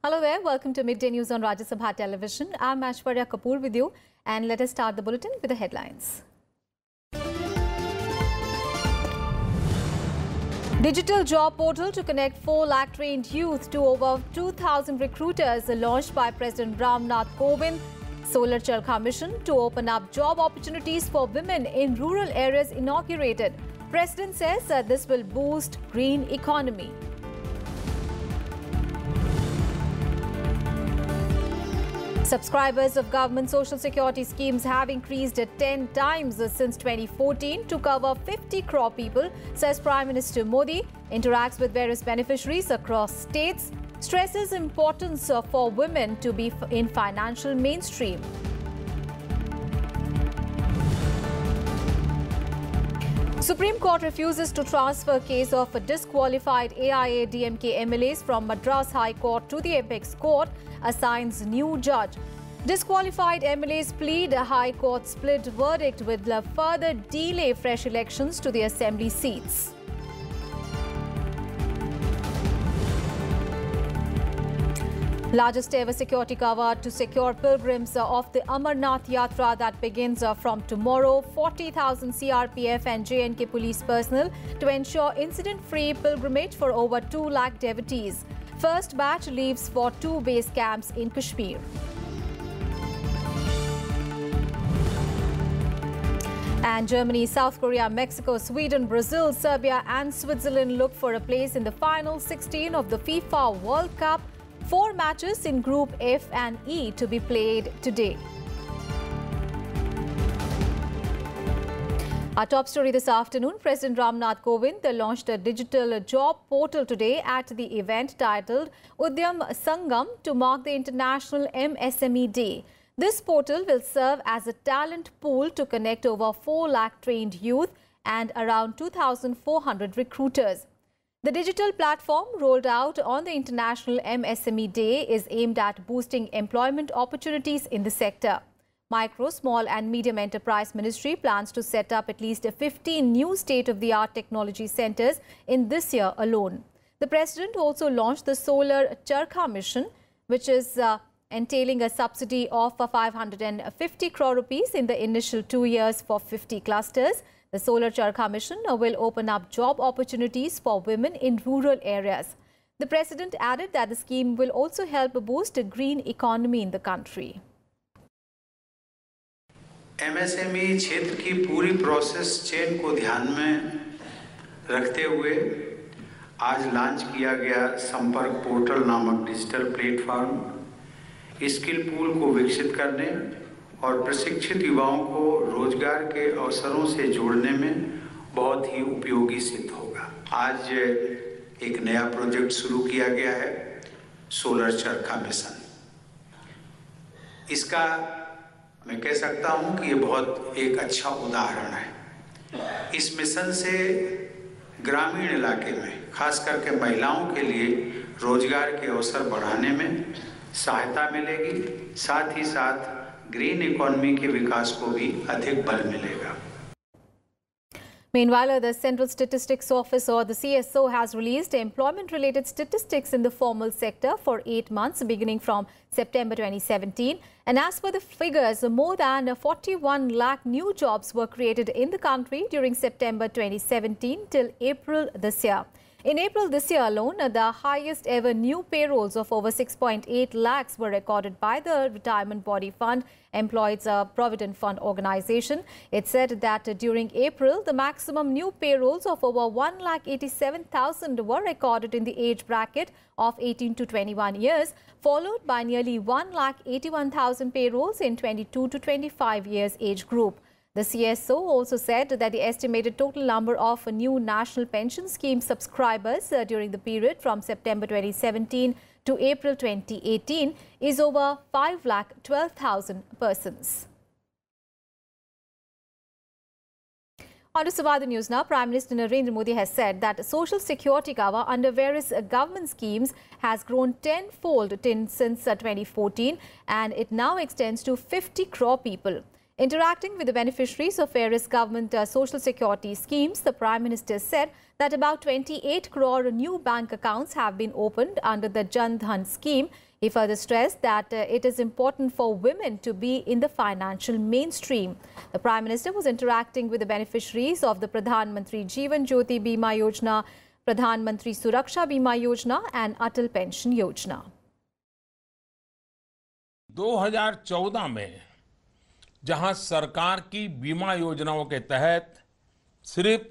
Hello there, welcome to Midday News on Rajya Sabha Television. I'm Aishwarya Kapoor with you, and let us start the bulletin with the headlines. Digital job portal to connect 4 lakh trained youth to over 2,000 recruiters launched by President Nath Kovind. Solar Charkha mission to open up job opportunities for women in rural areas inaugurated. President says that this will boost green economy. Subscribers of government social security schemes have increased 10 times since 2014 to cover 50 crore people, says Prime Minister Modi. Interacts with various beneficiaries across states. Stresses importance for women to be in financial mainstream. Supreme Court refuses to transfer case of disqualified AIA-DMK MLAs from Madras High Court to the Apex Court, assigns new judge. Disqualified MLAs plead a High Court split verdict with further delay fresh elections to the Assembly seats. Largest ever security cover to secure pilgrims of the Amarnath Yatra that begins from tomorrow. 40,000 CRPF and JNK police personnel to ensure incident-free pilgrimage for over 2 lakh devotees. First batch leaves for 2 base camps in Kashmir. And Germany, South Korea, Mexico, Sweden, Brazil, Serbia and Switzerland look for a place in the final 16 of the FIFA World Cup. 4 matches in Group F and E to be played today. Our top story this afternoon, President Nath Kovind launched a digital job portal today at the event titled Udyam Sangam to mark the International MSME Day. This portal will serve as a talent pool to connect over 4 lakh trained youth and around 2,400 recruiters. The digital platform rolled out on the International MSME Day is aimed at boosting employment opportunities in the sector. Micro, Small and Medium Enterprise Ministry plans to set up at least 15 new state-of-the-art technology centers in this year alone. The President also launched the Solar Charkha mission, which is entailing a subsidy of 550 crore rupees in the initial 2 years for 50 clusters. The Solar Charkha mission will open up job opportunities for women in rural areas. The President added that the scheme will also help boost a green economy in the country. MSME क्षेत्र की पूरी process chain को ध्यान में रखते हुए आज launch किया गया संपर्क पोर्टल नामक डिजिटल प्लेटफॉर्म स्किल पूल को विकसित करने और प्रशिक्षित युवाओं को रोजगार के अवसरों से जोड़ने में बहुत ही उपयोगी सिद्ध होगा। आज एक नया प्रोजेक्ट शुरू किया गया है, सोलर चरखा मिशन। इसका मैं कह सकता हूं कि ये बहुत एक अच्छा उदाहरण है। इस मिशन से ग्रामीण इलाके में खास करके महिलाओं के लिए रोजगार के अवसर बढ़ाने में सहायता मिलेगी, साथ ही साथ ग्रीन इकोनॉमी के विकास को भी अधिक बल मिलेगा। Meanwhile, the Central Statistics Office or the CSO has released employment-related statistics in the formal sector for 8 months beginning from September 2017. And as per the figures, more than 41 lakh new jobs were created in the country during September 2017 till April this year. In April this year alone, the highest ever new payrolls of over 6.8 lakhs were recorded by the Retirement Body Fund, Employees Provident Fund Organization. It said that during April, the maximum new payrolls of over 1,87,000 were recorded in the age bracket of 18 to 21 years, followed by nearly 1,81,000 payrolls in 22 to 25 years age group. The CSO also said that the estimated total number of new National Pension Scheme subscribers during the period from September 2017 to April 2018 is over 5,12,000 persons. On to Sabha News now. Prime Minister Narendra Modi has said that social security cover under various government schemes has grown tenfold since 2014 and it now extends to 50 crore people. Interacting with the beneficiaries of various government social security schemes, the Prime Minister said that about 28 crore new bank accounts have been opened under the Jan Dhan scheme. He further stressed that it is important for women to be in the financial mainstream. The Prime Minister was interacting with the beneficiaries of the Pradhan Mantri Jeevan Jyoti Bima Yojana, Pradhan Mantri Suraksha Bima Yojana and Atal Pension Yojana. 2014 में जहां सरकार की बीमा योजनाओं के तहत सिर्फ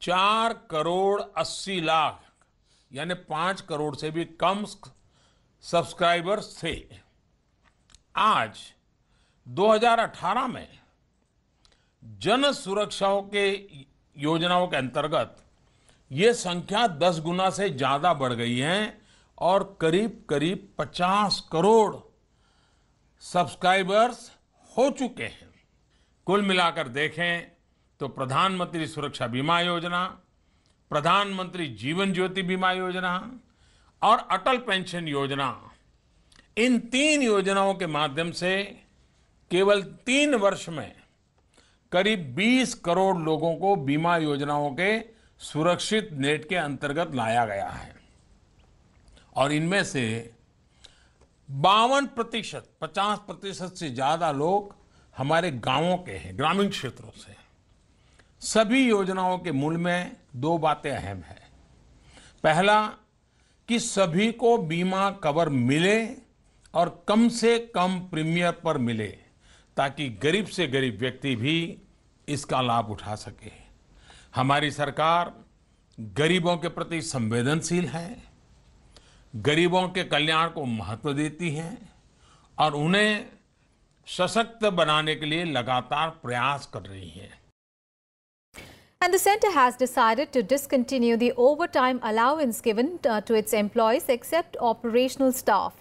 4 करोड़ 80 लाख यानी 5 करोड़ से भी कम सब्सक्राइबर्स थे, आज 2018 में जन सुरक्षाओं के योजनाओं के अंतर्गत ये संख्या 10 गुना से ज्यादा बढ़ गई है और करीब 50 करोड़ सब्सक्राइबर्स हो चुके हैं। कुल मिलाकर देखें तो प्रधानमंत्री सुरक्षा बीमा योजना, प्रधानमंत्री जीवन ज्योति बीमा योजना और अटल पेंशन योजना, इन 3 योजनाओं के माध्यम से केवल 3 वर्ष में करीब 20 करोड़ लोगों को बीमा योजनाओं के सुरक्षित नेट के अंतर्गत लाया गया है और इनमें से 52%, 50% से ज्यादा लोग हमारे गांवों के हैं, ग्रामीण क्षेत्रों से। सभी योजनाओं के मूल में 2 बातें अहम हैं। पहला कि सभी को बीमा कवर मिले और कम से कम प्रीमियम पर मिले ताकि गरीब से गरीब व्यक्ति भी इसका लाभ उठा सके। हमारी सरकार गरीबों के प्रति संवेदनशील है, गरीबों के कल्याण को महत्व देती है और उन्हें सशक्त बनाने के लिए लगातार प्रयास कर रही है। And the centre has decided to discontinue the overtime allowance given to its employees except operational staff.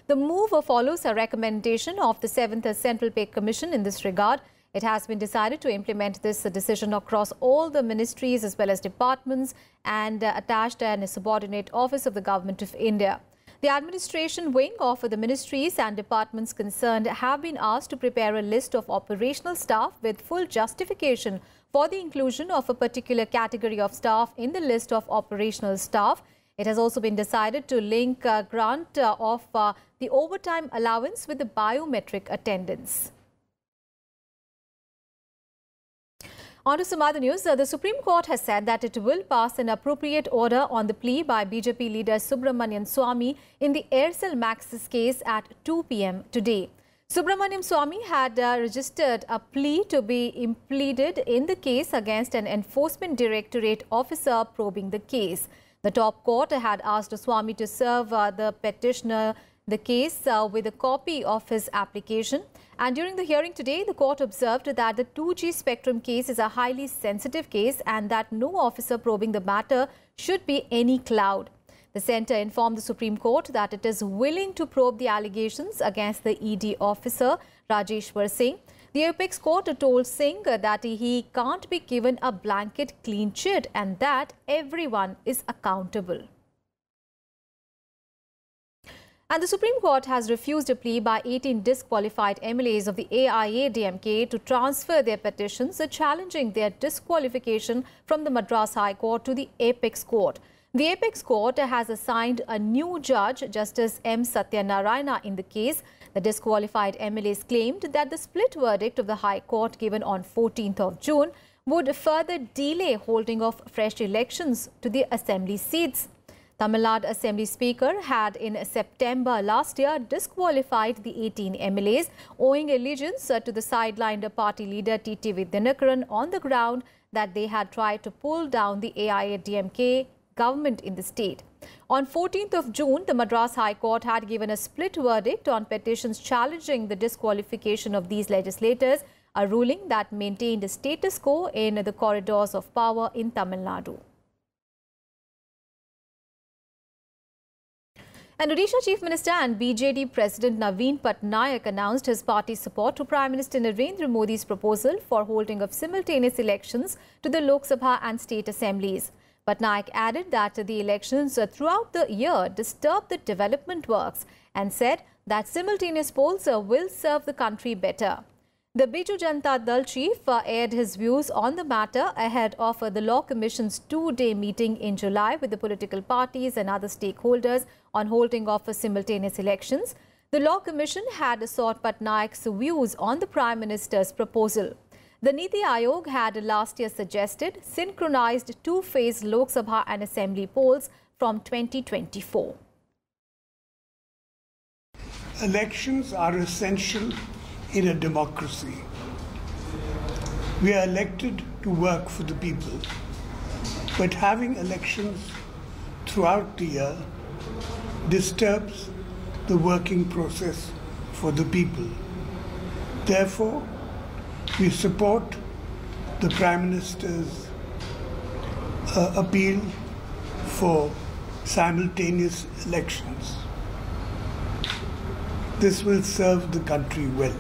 The move follows a recommendation of the 7th Central Pay Commission in this regard. It has been decided to implement this decision across all the ministries as well as departments and attached and subordinate office of the Government of India. The administration wing of the ministries and departments concerned have been asked to prepare a list of operational staff with full justification for the inclusion of a particular category of staff in the list of operational staff. It has also been decided to link grant of the overtime allowance with the biometric attendance. On to some other news. The Supreme Court has said that it will pass an appropriate order on the plea by BJP leader Subramanian Swamy in the Aircel Maxis case at 2 p.m. today. Subramanian Swamy had registered a plea to be pleaded in the case against an enforcement directorate officer probing the case. The top court had asked Swamy to serve the petitioner the case with a copy of his application. And during the hearing today, the court observed that the 2G spectrum case is a highly sensitive case and that no officer probing the matter should be any cloud. The centre informed the Supreme Court that it is willing to probe the allegations against the ED officer, Rajeshwar Singh. The apex court told Singh that he can't be given a blanket clean chit and that everyone is accountable. And the Supreme Court has refused a plea by 18 disqualified MLAs of the AIADMK to transfer their petitions challenging their disqualification from the Madras High Court to the Apex Court. The Apex Court has assigned a new judge, Justice M. Satyanarayana, in the case. The disqualified MLAs claimed that the split verdict of the High Court given on 14th of June would further delay holding of fresh elections to the Assembly seats. Tamil Nadu Assembly Speaker had in September last year disqualified the 18 MLAs owing allegiance to the sidelined party leader TTV Dinakaran on the ground that they had tried to pull down the AIADMK government in the state. On 14th of June, the Madras High Court had given a split verdict on petitions challenging the disqualification of these legislators, a ruling that maintained a status quo in the corridors of power in Tamil Nadu. And Odisha Chief Minister and BJD President Naveen Patnaik announced his party's support to Prime Minister Narendra Modi's proposal for holding of simultaneous elections to the Lok Sabha and state assemblies. Patnaik added that the elections throughout the year disturb the development works and said that simultaneous polls will serve the country better. The Biju Janata Dal chief aired his views on the matter ahead of the Law Commission's two-day meeting in July with the political parties and other stakeholders on holding of simultaneous elections. The Law Commission had sought Patnaik's views on the Prime Minister's proposal. The Niti Aayog had last year suggested synchronized two-phase Lok Sabha and Assembly polls from 2024. Elections are essential in a democracy. We are elected to work for the people, but having elections throughout the year disturbs the working process for the people. Therefore, we support the Prime Minister's appeal for simultaneous elections. This will serve the country well.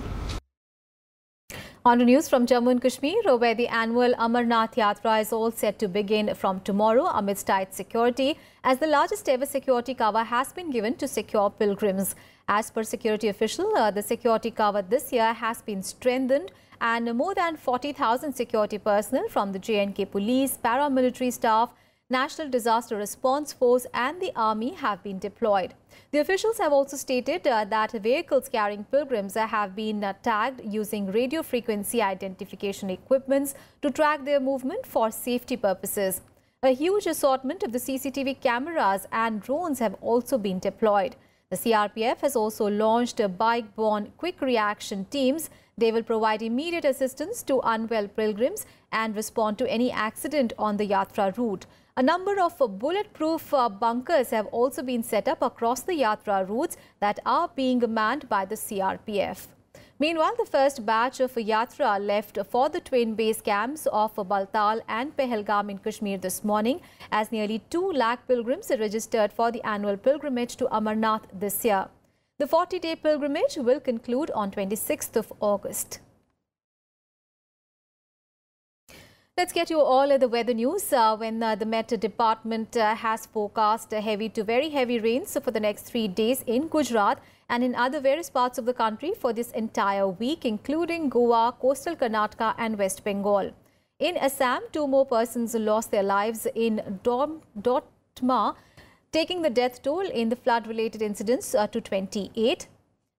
On to news from Jammu and Kashmir, where the annual Amarnath Yatra is all set to begin from tomorrow amidst tight security, as the largest ever security cover has been given to secure pilgrims. As per security official, the security cover this year has been strengthened, and more than 40,000 security personnel from the J&K police, paramilitary staff, National Disaster Response Force and the Army have been deployed. The officials have also stated that vehicles carrying pilgrims have been tagged using radio frequency identification equipments to track their movement for safety purposes. A huge assortment of the CCTV cameras and drones have also been deployed. The CRPF has also launched bike-borne quick reaction teams. They will provide immediate assistance to unwell pilgrims and respond to any accident on the Yatra route. A number of bulletproof bunkers have also been set up across the Yatra routes that are being manned by the CRPF. Meanwhile, the first batch of Yatra left for the twin base camps of Baltal and Pahalgam in Kashmir this morning, as nearly 2 lakh pilgrims are registered for the annual pilgrimage to Amarnath this year. The 40-day pilgrimage will conclude on 26th of August. Let's get you all the weather news. When the Met Department has forecast heavy to very heavy rains for the next 3 days in Gujarat and in other various parts of the country for this entire week, including Goa, coastal Karnataka and West Bengal. In Assam, 2 more persons lost their lives in Dotma, taking the death toll in the flood-related incidents to 28.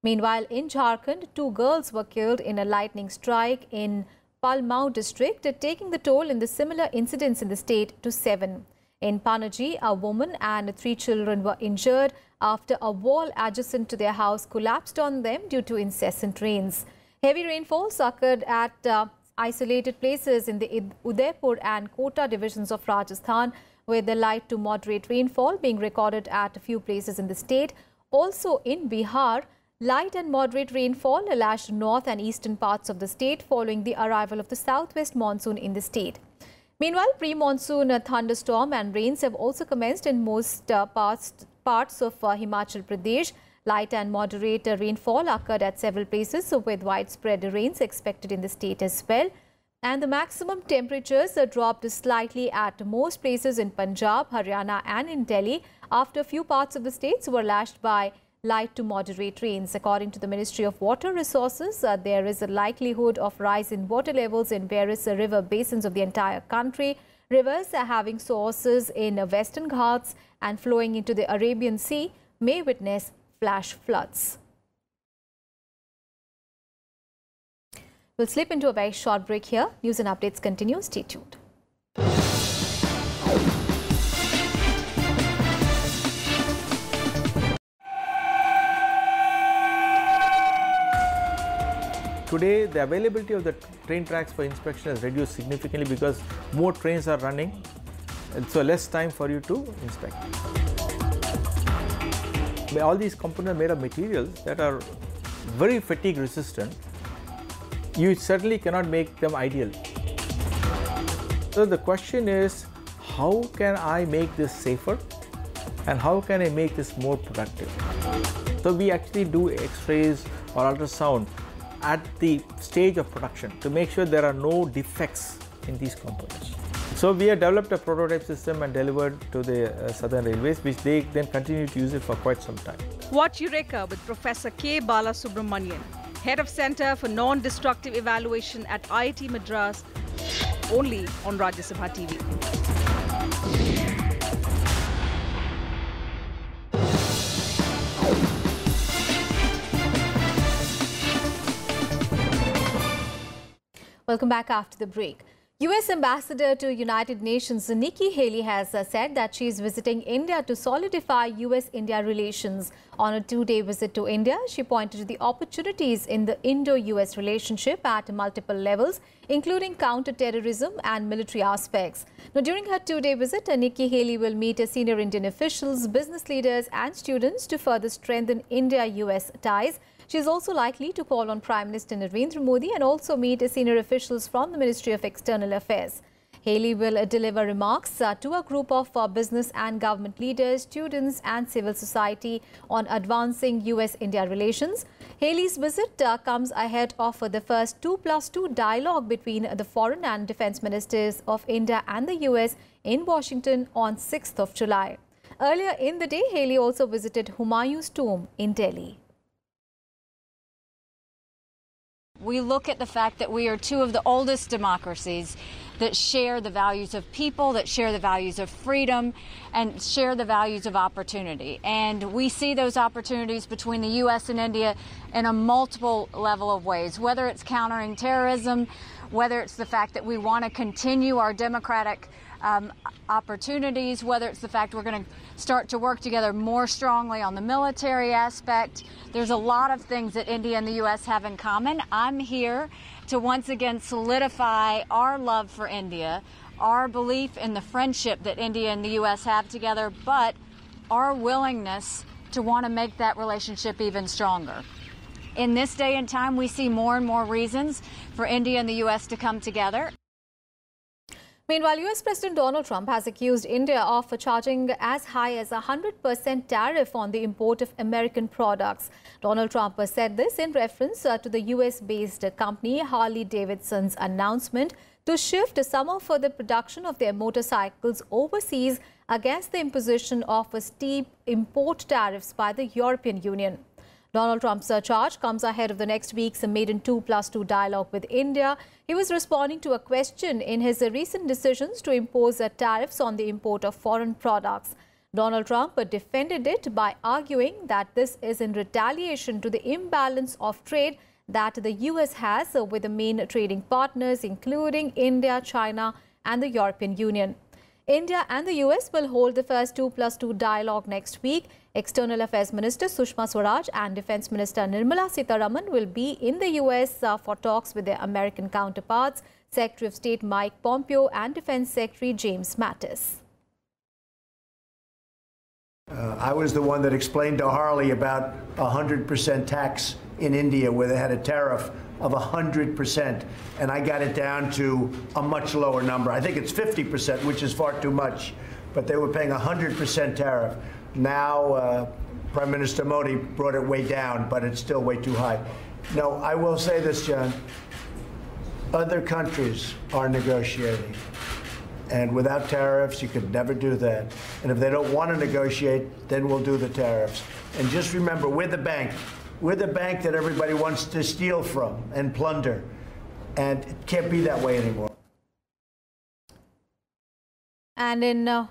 Meanwhile, in Jharkhand, 2 girls were killed in a lightning strike in Palmau district, taking the toll in the similar incidents in the state to 7. In Panaji, a woman and 3 children were injured after a wall adjacent to their house collapsed on them due to incessant rains. Heavy rainfalls occurred at isolated places in the Udaipur and Kota divisions of Rajasthan, with the light to moderate rainfall being recorded at a few places in the state. Also in Bihar, light and moderate rainfall lashed north and eastern parts of the state following the arrival of the southwest monsoon in the state. Meanwhile, pre-monsoon thunderstorm and rains have also commenced in most parts of Himachal Pradesh. Light and moderate rainfall occurred at several places with widespread rains expected in the state as well. And the maximum temperatures dropped slightly at most places in Punjab, Haryana and in Delhi after a few parts of the states were lashed by light to moderate rains. According to the Ministry of Water Resources, there is a likelihood of rise in water levels in various river basins of the entire country. Rivers having sources in Western Ghats and flowing into the Arabian Sea may witness flash floods. We'll slip into a very short break here. News and updates continue. Stay tuned. Today, the availability of the train tracks for inspection has reduced significantly because more trains are running, and so less time for you to inspect. All these components are made of materials that are very fatigue resistant. You certainly cannot make them ideal. So the question is, how can I make this safer and how can I make this more productive? So we actually do X-rays or ultrasound at the stage of production to make sure there are no defects in these components. So we have developed a prototype system and delivered to the Southern Railways, which they then continue to use it for quite some time. Watch Eureka with Professor K. Balasubramanian. Head of Center for Non-Destructive Evaluation at IIT Madras, only on Rajya Sabha TV. Welcome back after the break. U.S. Ambassador to United Nations Nikki Haley has said that she is visiting India to solidify U.S.-India relations. On a two-day visit to India, she pointed to the opportunities in the Indo-U.S. relationship at multiple levels, including counter-terrorism and military aspects. Now, during her two-day visit, Nikki Haley will meet senior Indian officials, business leaders and students to further strengthen India-U.S. ties. She is also likely to call on Prime Minister Narendra Modi and also meet senior officials from the Ministry of External Affairs. Haley will deliver remarks to a group of business and government leaders, students and civil society on advancing U.S.-India relations. Haley's visit comes ahead of the first 2+2 dialogue between the foreign and defense ministers of India and the U.S. in Washington on 6th of July. Earlier in the day, Haley also visited Humayun's tomb in Delhi. We look at the fact that we are two of the oldest democracies that share the values of people, that share the values of freedom, and share the values of opportunity. And we see those opportunities between the U.S. and India in a multiple level of ways, whether it's countering terrorism, whether it's the fact that we want to continue our democratic opportunities, whether it's the fact we're going to start to work together more strongly on the military aspect. There's a lot of things that India and the U.S. have in common. I'm here to once again solidify our love for India, our belief in the friendship that India and the U.S. have together, but our willingness to want to make that relationship even stronger. In this day and time, we see more and more reasons for India and the U.S. to come together. Meanwhile, U.S. President Donald Trump has accused India of charging as high as 100% tariff on the import of American products. Donald Trump said this in reference to the U.S.-based company Harley-Davidson's announcement to shift some of the production of their motorcycles overseas against the imposition of steep import tariffs by the European Union. Donald Trump's charge comes ahead of the next week's maiden 2+2 dialogue with India. He was responding to a question in his recent decisions to impose tariffs on the import of foreign products. Donald Trump defended it by arguing that this is in retaliation to the imbalance of trade that the U.S. has with the main trading partners, including India, China and the European Union. India and the U.S. will hold the first 2+2 dialogue next week. External Affairs Minister Sushma Swaraj and Defense Minister Nirmala Sitharaman will be in the U.S. For talks with their American counterparts, Secretary of State Mike Pompeo and Defense Secretary James Mattis. I was the one that explained to Harley about 100% tax in India, where they had a tariff of 100%, and I got it down to a much lower number. I think it's 50%, which is far too much, but they were paying 100% tariff. Now, Prime Minister Modi brought it way down, but it's still way too high. No, I will say this, John. Other countries are negotiating. And without tariffs, you could never do that. And if they don't want to negotiate, then we'll do the tariffs. And just remember, we're the bank. We're the bank that everybody wants to steal from and plunder. And it can't be that way anymore. And in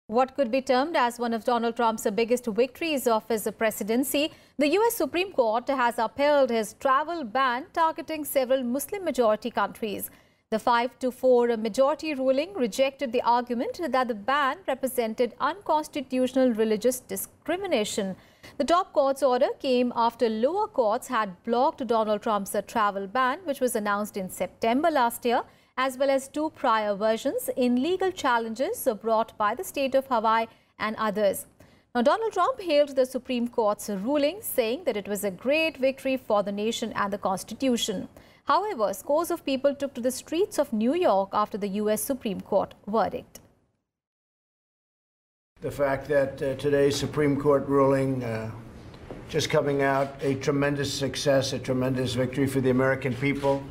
what could be termed as one of Donald Trump's biggest victories of his presidency, the U.S. Supreme Court has upheld his travel ban targeting several Muslim-majority countries. The 5-4 majority ruling rejected the argument that the ban represented unconstitutional religious discrimination. The top court's order came after lower courts had blocked Donald Trump's travel ban, which was announced in September last year, as well as two prior versions in legal challenges brought by the state of Hawaii and others. Now, Donald Trump hailed the Supreme Court's ruling, saying that it was a great victory for the nation and the Constitution. However, scores of people took to the streets of New York after the U.S. Supreme Court verdict. The fact that today's Supreme Court ruling just coming out, a tremendous success, a tremendous victory for the American people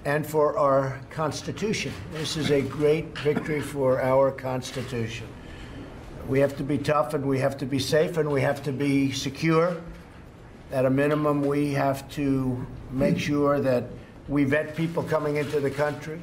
and for our Constitution. This is a great victory for our Constitution. We have to be tough and we have to be safe and we have to be secure. At a minimum, we have to make sure that we vet people coming into the country.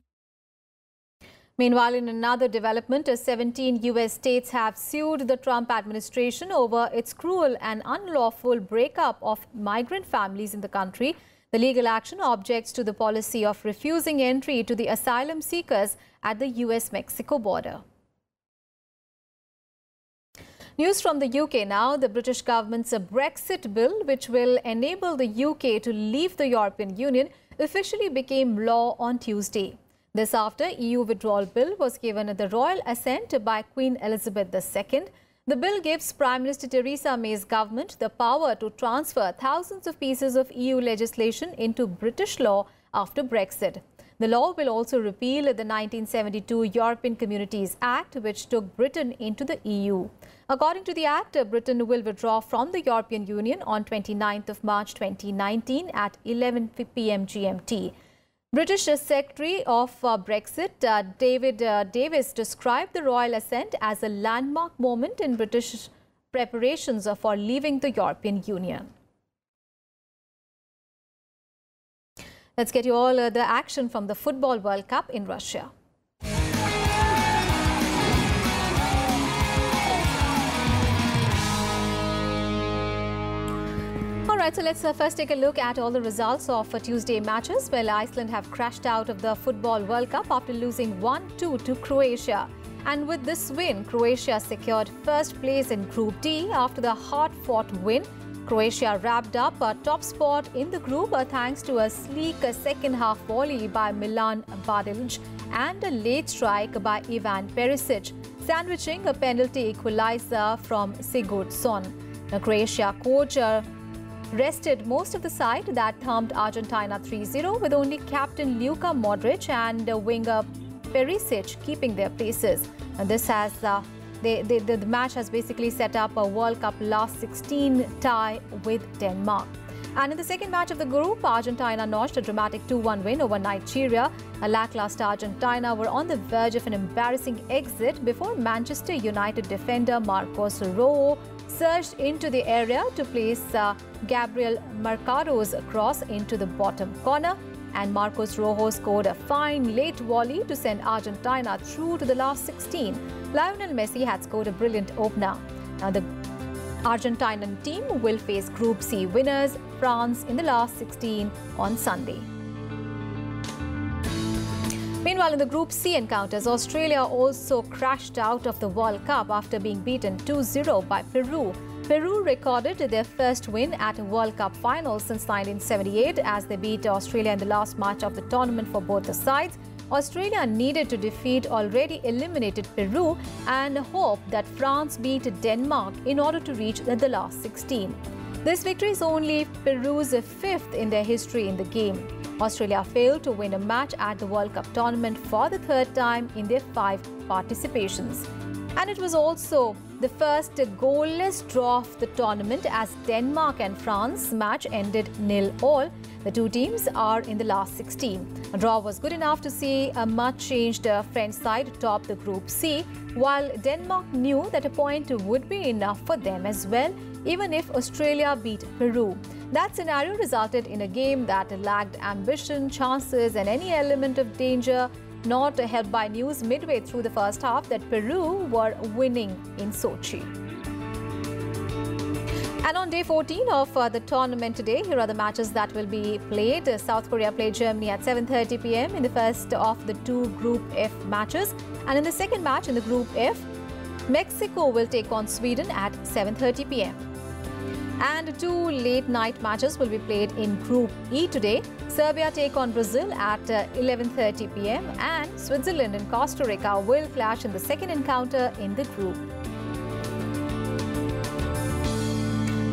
Meanwhile, in another development, 17 U.S. states have sued the Trump administration over its cruel and unlawful breakup of migrant families in the country. The legal action objects to the policy of refusing entry to the asylum seekers at the U.S.-Mexico border. News from the UK now. The British government's Brexit bill, which will enable the UK to leave the European Union, officially became law on Tuesday. This after EU withdrawal bill was given the royal assent by Queen Elizabeth II. The bill gives Prime Minister Theresa May's government the power to transfer thousands of pieces of EU legislation into British law after Brexit. The law will also repeal the 1972 European Communities Act, which took Britain into the EU. According to the Act, Britain will withdraw from the European Union on 29th of March 2019 at 11 p.m. GMT. British Secretary of Brexit, David Davis, described the royal assent as a landmark moment in British preparations for leaving the European Union. Let's get you all the action from the Football World Cup in Russia. Alright, so let's first take a look at all the results of Tuesday matches. Well, Iceland have crashed out of the Football World Cup after losing 1-2 to Croatia. And with this win, Croatia secured first place in Group D after the hard-fought win. Croatia wrapped up a top spot in the group thanks to a sleek second-half volley by Milan Badilic and a late strike by Ivan Perisic, sandwiching a penalty equalizer from Sigurdsson. The Croatia coach rested most of the side that thumped Argentina 3-0, with only captain Luka Modric and winger Perisic keeping their places. And this has the match has basically set up a World Cup last 16 tie with Denmark. And in the second match of the group, Argentina notched a dramatic 2-1 win over Nigeria. A lackluster Argentina were on the verge of an embarrassing exit before Manchester United defender Marcos Rojo surged into the area to place Gabriel Mercado's cross into the bottom corner, and Marcos Rojo scored a fine late volley to send Argentina through to the last 16. Lionel Messi had scored a brilliant opener. Now the Argentinian team will face Group C winners France in the last 16 on Sunday. Meanwhile, in the Group C encounters, Australia also crashed out of the World Cup after being beaten 2-0 by Peru. Peru recorded their first win at a World Cup final since 1978 as they beat Australia in the last match of the tournament for both the sides. Australia needed to defeat already eliminated Peru and hope that France beat Denmark in order to reach the last 16. This victory is only Peru's fifth in their history in the game. Australia failed to win a match at the World Cup tournament for the third time in their 5 participations. And it was also the first goalless draw of the tournament as Denmark and France match ended 0-0. The two teams are in the last 16. A draw was good enough to see a much-changed French side top the Group C, while Denmark knew that a point would be enough for them as well, even if Australia beat Peru. That scenario resulted in a game that lacked ambition, chances and any element of danger, not helped by news midway through the first half that Peru were winning in Sochi. And on day 14 of the tournament today, here are the matches that will be played. South Korea play Germany at 7:30 p.m. in the first of the 2 Group F matches. And in the second match in the Group F, Mexico will take on Sweden at 7:30 p.m. And 2 late-night matches will be played in Group E today. Serbia take on Brazil at 11:30 p.m. and Switzerland and Costa Rica will clash in the second encounter in the group.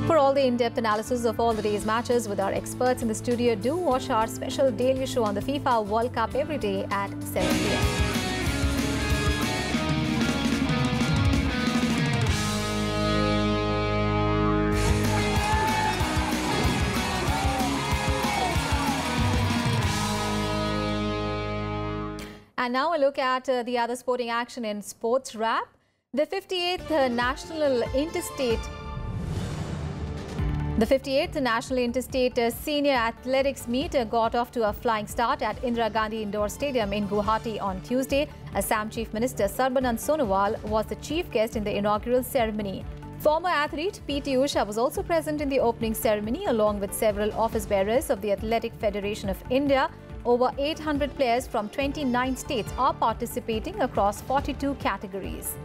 For all the in-depth analysis of all the day's matches with our experts in the studio, do watch our special daily show on the FIFA World Cup every day at 7 p.m. And now a look at the other sporting action in Sports Wrap. The 58th National Interstate The 58th National Interstate Senior Athletics Meet got off to a flying start at Indira Gandhi Indoor Stadium in Guwahati on Tuesday. Assam Chief Minister Sarbanand Sonowal was the chief guest in the inaugural ceremony. Former athlete P.T. Usha was also present in the opening ceremony along with several office bearers of the Athletic Federation of India. Over 800 players from 29 states are participating across 42 categories.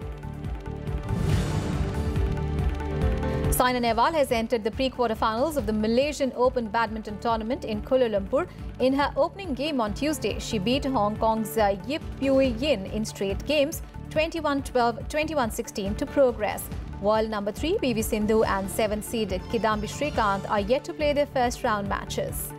Saina Nehwal has entered the pre-quarterfinals of the Malaysian Open Badminton Tournament in Kuala Lumpur. In her opening game on Tuesday, she beat Hong Kong's Yip Pui Yin in straight games, 21-12, 21-16 to progress. World number 3 PV Sindhu and 7th seed Kidambi Srikanth are yet to play their first round matches.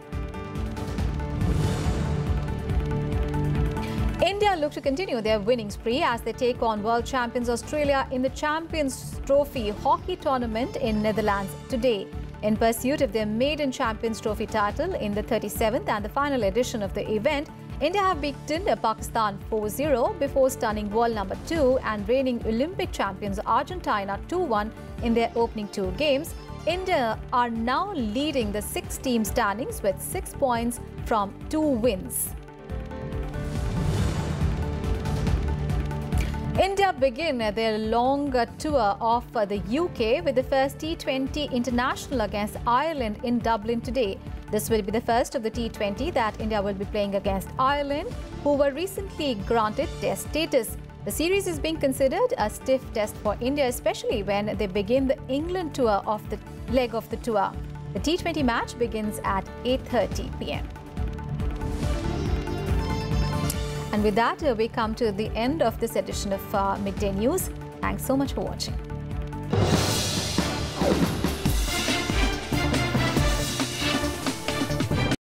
India look to continue their winning spree as they take on world champions Australia in the Champions Trophy hockey tournament in Netherlands today. In pursuit of their maiden Champions Trophy title in the 37th and the final edition of the event, India have beaten Pakistan 4-0 before stunning world number 2 and reigning Olympic champions Argentina 2-1 in their opening 2 games. India are now leading the 6-team standings with 6 points from 2 wins. India begin their long tour of the UK with the first T20 international against Ireland in Dublin today. This will be the first of the T20 that India will be playing against Ireland, who were recently granted Test status. The series is being considered a stiff test for India, especially when they begin the England tour of the leg of the tour. The T20 match begins at 8:30 p.m. And with that, we come to the end of this edition of Midday News. Thanks so much for watching.